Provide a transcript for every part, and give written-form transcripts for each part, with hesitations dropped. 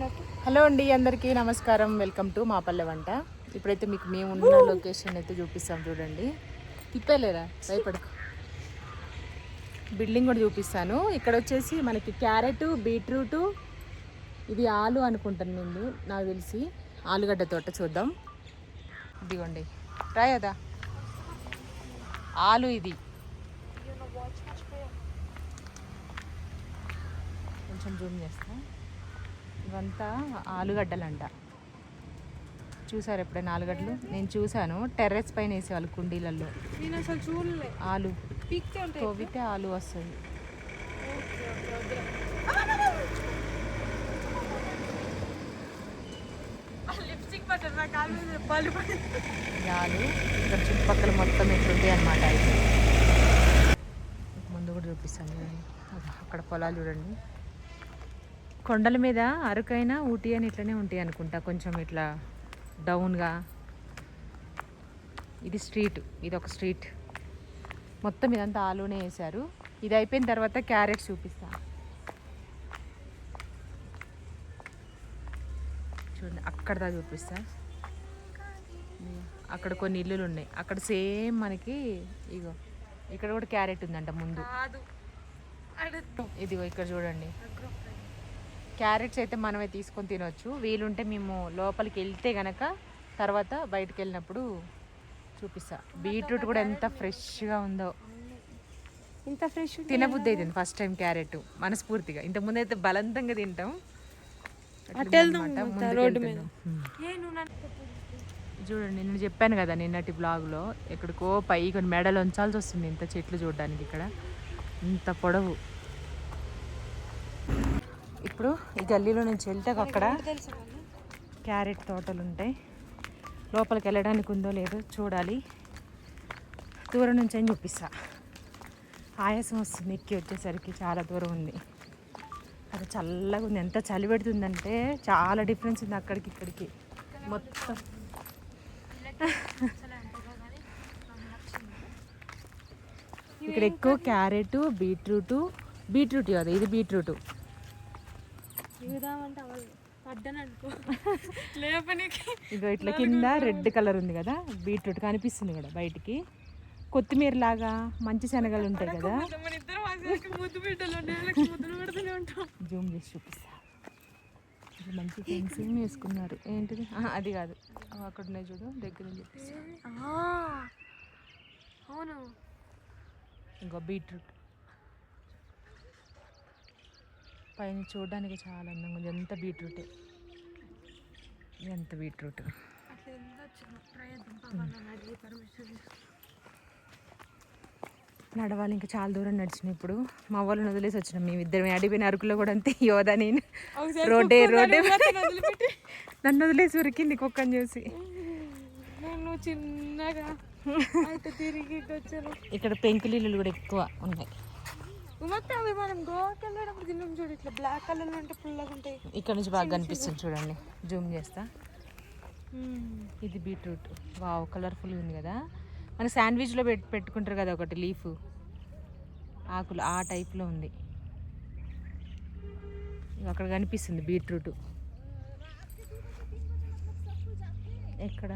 Hello అండి, అందరికీ నమస్కారం. వెల్కమ్ టు మా పల్లె వంట. ఇప్పుడైతే మీకు మేము ఉన్న లొకేషన్ అయితే చూపిస్తాం చూడండి. తిప్పలేరా భయపడుకో. బిల్డింగ్ కూడా చూపిస్తాను. ఇక్కడ వచ్చేసి మనకి క్యారెట్, బీట్రూట్, ఇది ఆలు అనుకుంటాను నేను, నాకు తెలిసి ఆలుగడ్డ తోట. చూద్దాం. ఇదిగోండి రాయదా ఆలు. ఇది కొంచెం జూమ్ చేస్తా. ఇవంతా ఆలుగడ్డలంట. చూసారు ఎప్పుడైనా ఆలుగడ్డలు? నేను చూసాను, టెర్రస్ పైన వేసేవాళ్ళు కుండీలలో. ఆలు తోవితే ఆలు వస్తుంది. ఆలు ఇక్కడ చుట్టుపక్కల మొత్తం ఎట్లుంటాయి అన్నమాట. అయితే ముందు కూడా చూపిస్తాను చూడండి. అక్కడ పొలాలు చూడండి. కొండల మీద అరకైనా ఊటీ అని ఇట్లనే ఉంటాయి అనుకుంటా, కొంచెం ఇట్లా డౌన్గా. ఇది స్ట్రీట్, ఇది ఒక స్ట్రీట్ మొత్తం ఇదంతా ఆలునే వేశారు. ఇది అయిపోయిన తర్వాత క్యారెట్స్ చూపిస్తా చూడండి. అక్కడ దా చూపిస్తా. అక్కడ కొన్ని ఇల్లులు ఉన్నాయి. అక్కడ సేమ్ మనకి ఇగో ఇక్కడ కూడా క్యారెట్ ఉందంట ముందు. ఇదిగో ఇక్కడ చూడండి. క్యారెట్స్ అయితే మనమే తీసుకొని తినవచ్చు. వీలుంటే మేము లోపలికి వెళ్తే గనక తర్వాత బయటకు వెళ్ళినప్పుడు చూపిస్తా. బీట్రూట్ కూడా ఎంత ఫ్రెష్గా ఉందో. ఇంత ఫ్రెష్ తినబుద్ధి అవుతుంది ఫస్ట్ టైం క్యారెట్ మనస్ఫూర్తిగా. ఇంతకుముందు అయితే బలవంతంగా తింటాం. చూడండి, నేను చెప్పాను కదా నిన్నటి బ్లాగ్లో, ఎక్కడికో పై కొన్ని మెడలు ఉంచాల్సి వస్తుంది ఇంత చెట్లు చూడడానికి. ఇక్కడ ఇంత పొడవు. ఇప్పుడు ఈ గల్లీలో నుంచి వెళ్తే అక్కడ క్యారెట్ తోటలు ఉంటాయి. లోపలికి వెళ్ళడానికి ఉందో లేదో చూడాలి. దూరం నుంచి అని చూపిస్తా. ఆయాసం వస్తుంది ఎక్కి వచ్చేసరికి. చాలా దూరం ఉంది. అది చల్లగా ఉంది. ఎంత చలి పెడుతుందంటే చాలా డిఫరెన్స్ ఉంది అక్కడికి ఇక్కడికి మొత్తం. ఇక్కడ ఎక్కువ క్యారెట్, బీట్రూట్ కదా, ఇది బీట్రూట్. ఇగో ఇట్లా కింద రెడ్ కలర్ ఉంది కదా, బీట్రూట్ కనిపిస్తుంది కూడా బయటికి. కొత్తిమీర లాగా మంచి శనగలు ఉంటాయి కదా. జూమ్ చేసి చూపిస్తా. మంచి ఫెన్సింగ్ వేసుకున్నారు. ఏంటిది? అది కాదు, అక్కడ ఉన్నాయి చూడు, దగ్గర చూపిస్తా. ఇంకో బీట్రూట్ పైన చూడడానికి చాలా అందంగా ఉంది. ఎంత బీట్రూటే, ఎంత బీట్రూట్. నడవాలి, ఇంకా చాలా దూరం నడిచిన. ఇప్పుడు మా వాళ్ళని వదిలేసి వచ్చినాం మేమిద్దరం. అడిగిపోయిన అరకులో కూడా అంతే. యోదా నేను రోడ్డే నన్ను వదిలేసి ఉరికింది కుక్కని చూసి. చిన్నగా తిరిగి వచ్చాను. ఇక్కడ పెంకులీలు కూడా ఎక్కువ ఉన్నాయి. మనం గోవాకి వెళ్ళినప్పుడు తిన్నాం చూడు, ఇట్లా బ్లాక్ కలర్ అంటే పుల్లగా ఉంటాయి. ఇక్కడ నుంచి బాగా కనిపిస్తుంది చూడండి. జూమ్ చేస్తా. ఇది బీట్రూట్. వావ్, కలర్ఫుల్గా ఉంది కదా. మన శాండ్విచ్లో పెట్టుకుంటారు కదా ఒకటి లీఫ్, ఆకులు, ఆ టైప్లో ఉంది. అక్కడ కనిపిస్తుంది బీట్రూట్. ఇక్కడ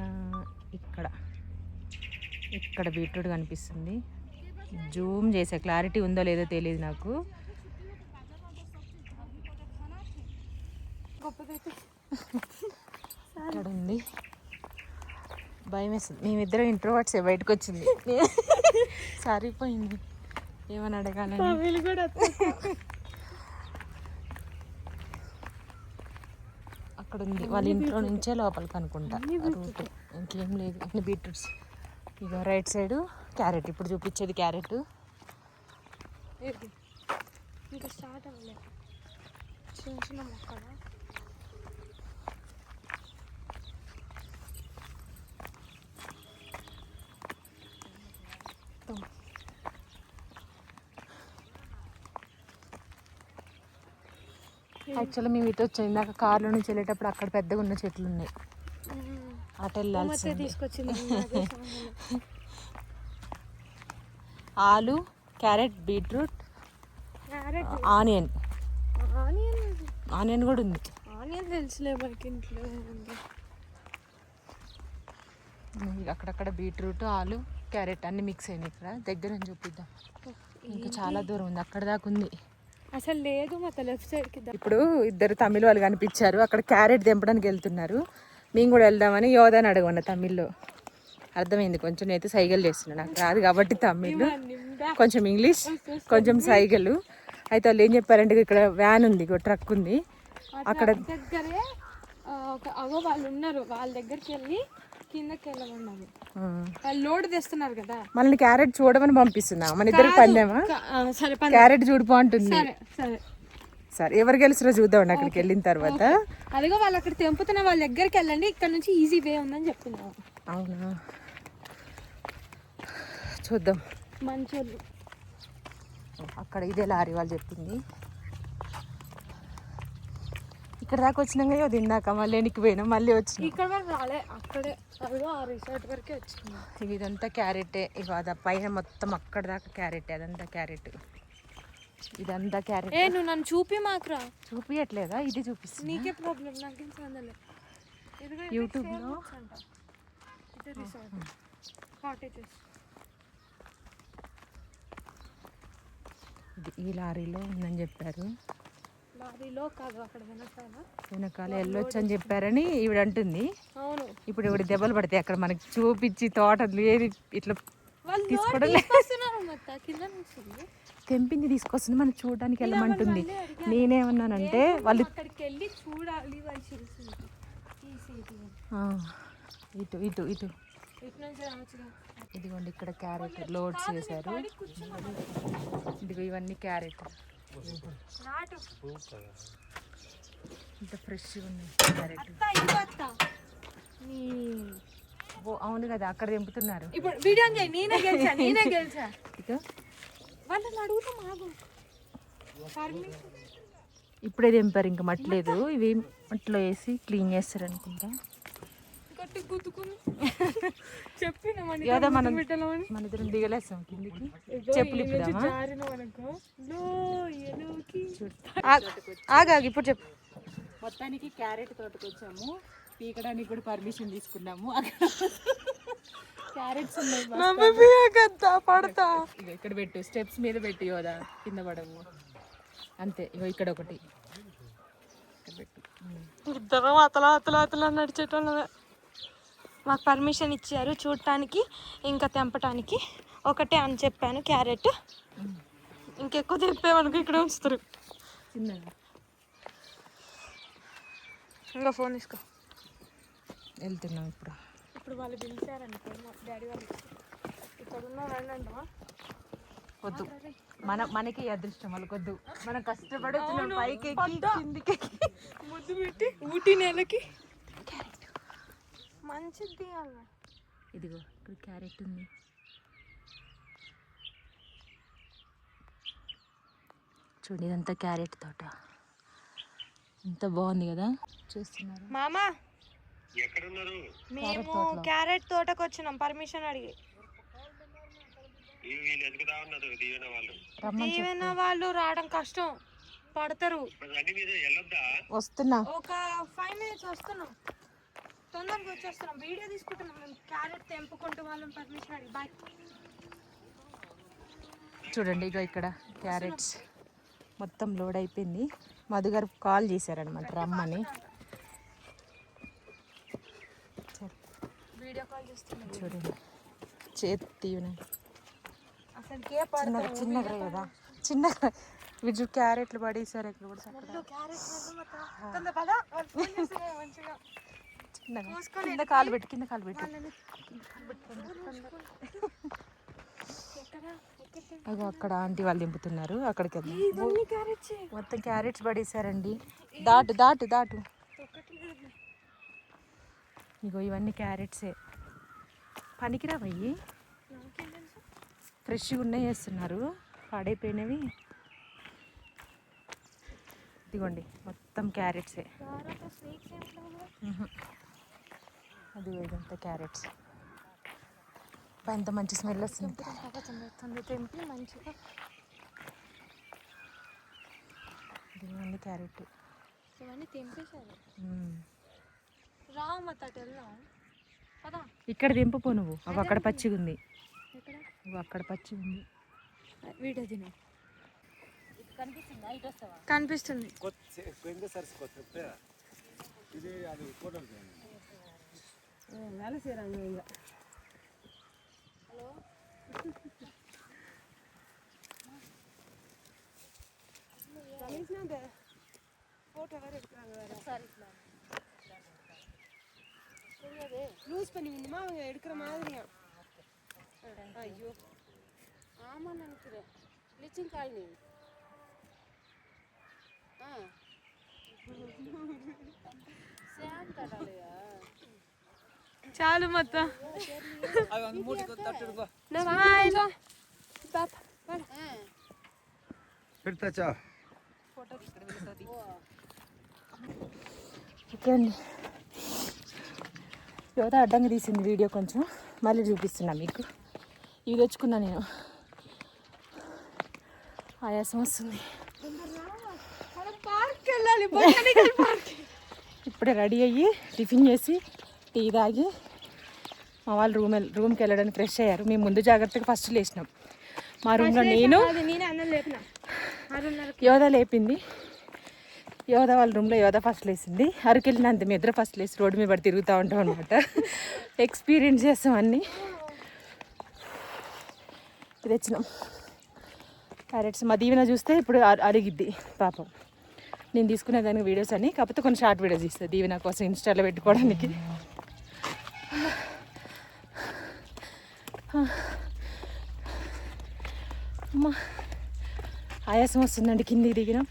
ఇక్కడ ఇక్కడ బీట్రూట్ కనిపిస్తుంది. జూమ్ చేసా, క్లారిటీ ఉందో లేదో తెలియదు నాకు. ఇక్కడ ఉంది. భయం వేస్తుంది. మేమిద్దరం ఇంట్రోవర్ట్సే. బయటకు వచ్చింది సరిపోయింది ఏమని అడగాలని. అక్కడ ఉంది వాళ్ళ ఇంట్లో నుంచే లోపలికి అనుకుంటా రూట్. ఇంకేం లేదు, అన్ని బీట్రూట్స్. ఇక రైట్ సైడ్ క్యారెట్. ఇప్పుడు చూపించేది క్యారెట్. ఇంకా స్టార్ట్ అవ్వలేదు. చిన్న చిన్న మొక్కలు. యాక్చువల్లీ మేము ఇటు వచ్చాం ఇందాక కార్లో నుంచి వెళ్ళేటప్పుడు. అక్కడ పెద్దగా ఉన్న చెట్లు ఉన్నాయి, అటు వెళ్ళాల్సి తీసుకొచ్చింది. ఆలు, క్యారెట్, బీట్రూట్, ఆనియన్. ఆనియన్ కూడా ఉంది. ఆనియన్ తెలుసులే మనకి ఇంట్లో ఉంది. అక్కడక్కడ బీట్రూట్ ఆలు క్యారెట్ అన్ని మిక్స్ అయినాయి. ఇక్కడ దగ్గర నుంచి చూపిద్దాం. ఇంకా చాలా దూరం ఉంది, అక్కడ దాకా ఉంది. అసలు లేదు మొత్తం లెఫ్ట్ సైడ్కి. ఇప్పుడు ఇద్దరు తమిళ వాళ్ళు కనిపించారు, అక్కడ క్యారెట్ తెంపడానికి వెళ్తున్నారు. మేము కూడా వెళ్దామని యోధాని అడగమన్న తమిళ్లో. అర్థమైంది కొంచెం, నేనైతే సైగలు చేస్తున్నాను, నాకు రాదు కాబట్టి తమిళ్, కొంచెం ఇంగ్లీష్, కొంచెం సైగలు. అయితే వాళ్ళు ఏం చెప్పారంటే ఇక్కడ వ్యాన్ ఉంది, ట్రక్ ఉంది అక్కడ దగ్గరే. అగో వాళ్ళు ఉన్నారు, వాళ్ళ దగ్గరికి వెళ్ళి కిందకి వెళ్ళమన్నారు. వాళ్ళు లోడ్ తెస్తున్నారు కదా. మళ్ళీ క్యారెట్ చూడమని పంపిస్తున్నా, మన ఇద్దరు పందామా? సరే క్యారెట్ చూడిపో అంటుంది. సరే సరే ఎవరు గెలిచినా చూద్దాం అక్కడికి వెళ్ళిన తర్వాత. అదిగో వాళ్ళు అక్కడ తెంపుతున్న వాళ్ళ దగ్గరికి వెళ్ళండి, ఇక్కడ నుంచి ఈజీ వే ఉందని చెప్తున్నావు. అవునా, చూద్దాం. మంచోళ్ళు అక్కడ ఇదే లారీ వాళ్ళు చెప్పింది. ఇక్కడ దాకా వచ్చినాక అది ఇందాక మళ్ళీ వెనక్కి పోయినా, మళ్ళీ వచ్చిన ఇక్కడ వరకు రాలే, అక్కడే అదిగో ఆ రిసార్ట్ వరకే వచ్చింది. ఇదంతా క్యారెటే, ఇక అది పైన మొత్తం అక్కడ దాకా క్యారెటే, అదంతా క్యారెట్, ఇదంతా క్యారెట్. నువ్వు నన్ను చూపి మాకురా. చూపించట్లేదా? ఇది చూపిస్తుంది. నీకే ప్రాబ్లం, నాకేం సందలే. యూట్యూబ్లో ఈ లారీలో ఉందని చెప్పారు. లారీలో కాదు, అక్కడ వెనకాల వెళ్ళొచ్చు అని చెప్పారని ఈవిడ అంటుంది. అవును, ఇప్పుడు ఇవిడ దెబ్బలు పడతాయి అక్కడ మనకి చూపించి తోటలు ఏది ఇట్లా తీసుకోవడం తెంపింది తీసుకొస్తుంది, మనం చూడడానికి వెళ్ళమంటుంది. నేనేమన్నానంటే వాళ్ళు ఇటు ఇటు ఇటు ఇదిగోండి ఇక్కడ క్యారెట్ లోడ్స్ చేశారు. ఇదిగో ఇవన్నీ క్యారెట్ ఇంత ఫ్రెష్గా ఉన్నాయి క్యారెట్. అవును కదా, అక్కడ తెంపుతున్నారు. ఇప్పుడు వీడియో నేనే గెలిచా. వాళ్ళని అడుగుతా మాకు ఇప్పుడే తెంపారు, ఇంకా మట్లేదు. ఇవి మట్లో వేసి క్లీన్ చేస్తారు అనుకుంటా. మన ఇద్దరం దిగలేస్తాం కిందికి, చెప్పులు ఇప్పుదామా? ఆగా ఇప్పుడు చెప్పు. మొత్తానికి క్యారెట్ తోటకు వచ్చాము, పీకడానికి కూడా పర్మిషన్ తీసుకున్నాము. క్యారెట్స్ ఉన్నాయి, పడతా ఇక్కడ పెట్టు, స్టెప్స్ మీద పెట్టి యోదా కింద పడము అంతే. ఇగో ఇక్కడ ఒకటి పెట్టు. ఇద్దరం అతలా నడిచేటోళ్ళమే. మాకు పర్మిషన్ ఇచ్చారు చూడటానికి ఇంకా తెంపటానికి. ఒకటే అని చెప్పాను క్యారెట్, ఇంకెక్కువ తెంపేవనుకో ఇక్కడ ఉంచుతారు చిన్నగా. ఇంకా ఫోన్ తీసుకో, వెళ్తున్నాం ఇప్పుడు. ఇప్పుడు వాళ్ళు పిలిచారనుకో, మా డాడీ వాళ్ళు ఇక్కడ ఉన్నారంటమా. వద్దు, మనకి అదృష్టం వాళ్ళకొద్దు, మనం కష్టపడి పైకి కిందికి ముద్దు పెట్టి ఊటీ నెలకి మంచిది. ఇదిగో ఇక్కడ క్యారెట్ ఉంది. చూడు ఇదంతా క్యారెట్ తోట, ఎంత బాగుంది కదా. చూస్తున్నారు మామా, మేము క్యారెట్ తోటకు వచ్చినాం పర్మిషన్ అడిగి. దీవెన వాళ్ళు రావడం కష్టం, పడతారు. వస్తున్నా, ఒక 5 minutes వస్తున్నాం, తొందరగా వచ్చేస్తున్నాం. వీడియో తీసుకుంటున్నాం మేము, క్యారెట్ తెంపుకుంటూ వాళ్ళని పర్మిషన్ అడిగి. బాయ్. చూడండి ఇక ఇక్కడ క్యారెట్స్ మొత్తం లోడ్ అయిపోయింది. మధు గారు కాల్ చేశారనమాట రమ్మని. వీడియో కాల్ చేస్తున్నాం చూడండి, చేతి అసలు చిన్నగా కదా, చిన్నగా వీడు క్యారెట్లు పడేసారు ఇక్కడ కూడా కింద కాలు పెట్టి అగో అక్కడ ఆంటీ వాళ్ళు దింపుతున్నారు, అక్కడికి వెళ్దాం. మొత్తం క్యారెట్స్ పడేసారండి. దాటు దాటు దాటు. ఇగో ఇవన్నీ క్యారెట్సే, పనికిరావయ్యి, ఫ్రెష్గా ఉన్నాయి వేస్తున్నారు, పాడైపోయినవి. ఇదిగోండి మొత్తం క్యారెట్సే. అదిగో ఇదంతా క్యారెట్స్. ఎంత మంచి స్మెల్ వస్తుంది. తెంపి మంచిగా ఇదిగోండి క్యారెట్. ఇవన్నీ తెంపేశారు. రా మత అటు వెళ్దాం కదా. ఇక్కడ దింపపో నువ్వు, అవి అక్కడ పచ్చిగా ఉంది. ఎక్కడ నువ్వు అక్కడ పచ్చిగా ఉంది. వీడియో తిను. కనిపిస్తుందా? ఇటు వస్తావా? కనిపిస్తుంది. லூஸ் பண்ணி விடணுமா அவங்க எடுக்கிற மாதிரியா? ஐயோ ஆமா நினைக்கிறேன். Bleaching colony. శామ్ కడాలయా? చాలు మొత్తం అవి అందు మూట తట్టుడుకో పెడతాచా ఓకే అండి. యువత అడ్డంగా తీసింది వీడియో, కొంచెం మళ్ళీ చూపిస్తున్నా మీకు. ఇవి తెచ్చుకున్నా నేను, ఆయాసం వస్తుంది. పార్క్ వెళ్ళాలి, బొటానికల్ పార్క్. ఇప్పుడే రెడీ అయ్యి టిఫిన్ చేసి టీ తాగి మా వాళ్ళు రూమ్కి వెళ్ళడానికి ఫ్రెష్ అయ్యారు. మేము ముందు జాగ్రత్తగా ఫస్ట్ లేచినాం. మా రూమ్లో నేనే అన్నం లేపిన. యోధ లేపింది. యోధ వాళ్ళ రూమ్లో యోధ ఫస్ట్ లేసింది. అరకెళ్ళినంత మీ ఇద్దరు ఫస్ట్ లేసి రోడ్డు మీద పడి తిరుగుతూ ఉంటాం అనమాట. ఎక్స్పీరియన్స్ చేస్తాం అన్నీ. ఇది తెచ్చినాం క్యారెట్స్. మా దీవెన చూస్తే ఇప్పుడు అడిగిద్ది పాపం. నేను తీసుకునే దానికి వీడియోస్ అని, కాకపోతే కొన్ని షార్ట్ వీడియోస్ ఇస్తాను దీవెన కోసం ఇన్స్టాలో పెట్టుకోవడానికి. అమ్మా ఆయాసం వస్తుందండి. కిందికి దిగినాం.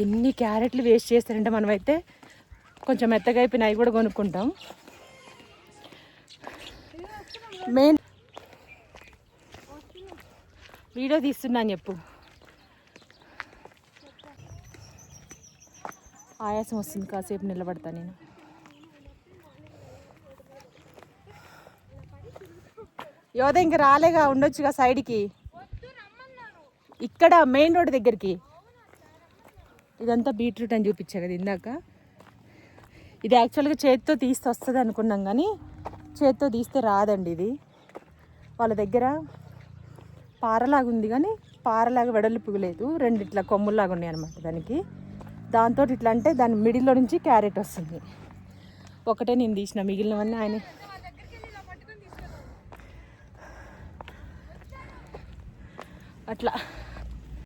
ఎన్ని క్యారెట్లు వేస్ట్ చేస్తారంటే మనమైతే కొంచెం మెత్తగా అయిపోయినా అవి కూడా కొనుక్కుంటాం. మెయిన్ వీడియో తీస్తున్నాను చెప్పు. ఆయాసం వస్తుంది, కాసేపు నిలబడతా నేను. యోధ ఇంకా రాలేగా, ఉండొచ్చుగా సైడ్కి, ఇక్కడ మెయిన్ రోడ్ దగ్గరికి. ఇదంతా బీట్రూట్ అని చూపించా కదా ఇందాక. ఇది యాక్చువల్గా చేతితో తీస్తే వస్తుంది అనుకున్నాం, కానీ చేతితో తీస్తే రాదండి. ఇది వాళ్ళ దగ్గర పారలాగా ఉంది, కానీ పారలాగా వెడల్పుగా లేదు. రెండు ఇట్లా కొమ్ముల్లాగా ఉన్నాయి అనమాట దానికి. దాంతో ఇట్లా అంటే దాని మిడిల్లో నుంచి క్యారెట్ వస్తుంది. ఒకటే నేను తీసిన, మిగిలినవన్నీ ఆయన. అట్లా